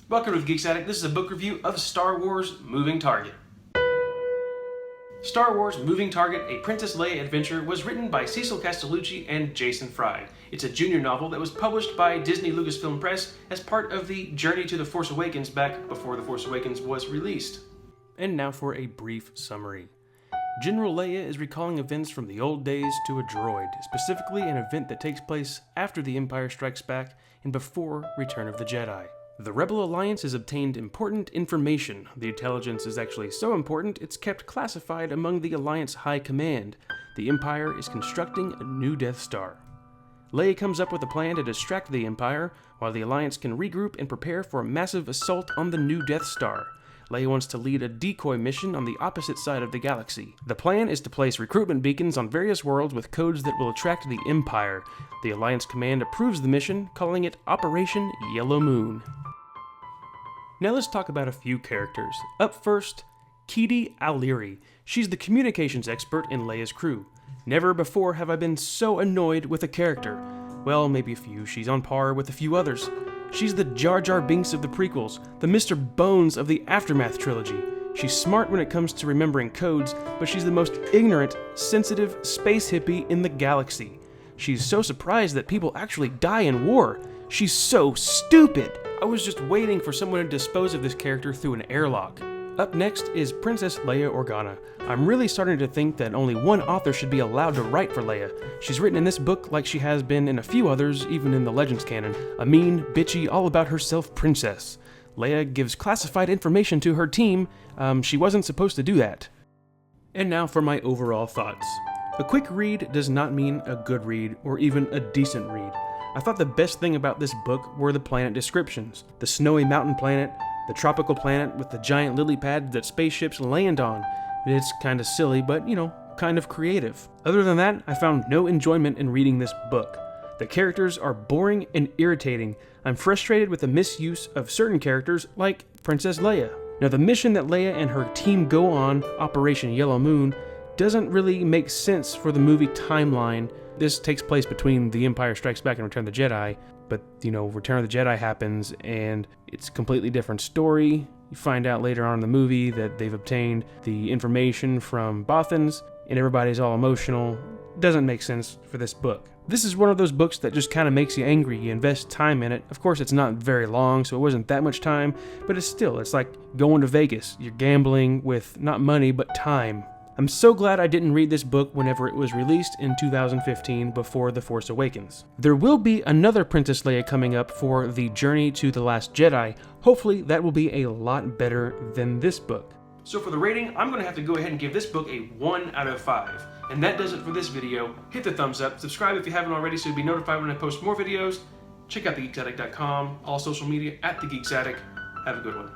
Welcome to the Geeks Attic. This is a book review of Star Wars Moving Target. Star Wars Moving Target, A Princess Leia Adventure was written by Cecil Castellucci and Jason Fry. It's a junior novel that was published by Disney Lucasfilm Press as part of the Journey to the Force Awakens back before The Force Awakens was released. And now for a brief summary. General Leia is recalling events from the old days to a droid, specifically an event that takes place after The Empire Strikes Back and before Return of the Jedi. The Rebel Alliance has obtained important information. The intelligence is actually so important it's kept classified among the Alliance High Command. The Empire is constructing a new Death Star. Leia comes up with a plan to distract the Empire, while the Alliance can regroup and prepare for a massive assault on the new Death Star. Leia wants to lead a decoy mission on the opposite side of the galaxy. The plan is to place recruitment beacons on various worlds with codes that will attract the Empire. The Alliance Command approves the mission, calling it Operation Yellow Moon. Now let's talk about a few characters. Up first, Keedy O'Leary. She's the communications expert in Leia's crew. Never before have I been so annoyed with a character. Well, maybe a few. She's on par with a few others. She's the Jar Jar Binks of the prequels, the Mr. Bones of the Aftermath trilogy. She's smart when it comes to remembering codes, but she's the most ignorant, sensitive space hippie in the galaxy. She's so surprised that people actually die in war. She's so stupid. I was just waiting for someone to dispose of this character through an airlock. Up next is Princess Leia Organa. I'm really starting to think that only one author should be allowed to write for Leia. She's written in this book like she has been in a few others, even in the Legends canon, a mean, bitchy, all-about-herself princess. Leia gives classified information to her team. She wasn't supposed to do that. And now for my overall thoughts. A quick read does not mean a good read, or even a decent read. I thought the best thing about this book were the planet descriptions. The snowy mountain planet, the tropical planet with the giant lily pads that spaceships land on. It's kind of silly, but, kind of creative. Other than that, I found no enjoyment in reading this book. The characters are boring and irritating. I'm frustrated with the misuse of certain characters, like Princess Leia. Now, the mission that Leia and her team go on, Operation Yellow Moon, doesn't really make sense for the movie timeline. This takes place between The Empire Strikes Back and Return of the Jedi, but, Return of the Jedi happens, and it's a completely different story. You find out later on in the movie that they've obtained the information from Bothans, and everybody's all emotional. Doesn't make sense for this book. This is one of those books that just kind of makes you angry. You invest time in it. Of course, it's not very long, so it wasn't that much time, but it's like going to Vegas. You're gambling with not money, but time. I'm so glad I didn't read this book whenever it was released in 2015 before The Force Awakens. There will be another Princess Leia coming up for the Journey to the Last Jedi. Hopefully that will be a lot better than this book. So for the rating, I'm going to have to go ahead and give this book a 1 out of 5. And that does it for this video. Hit the thumbs up, subscribe if you haven't already so you'll be notified when I post more videos. Check out thegeeksaddict.com, all social media at The Geeks Attic. Have a good one.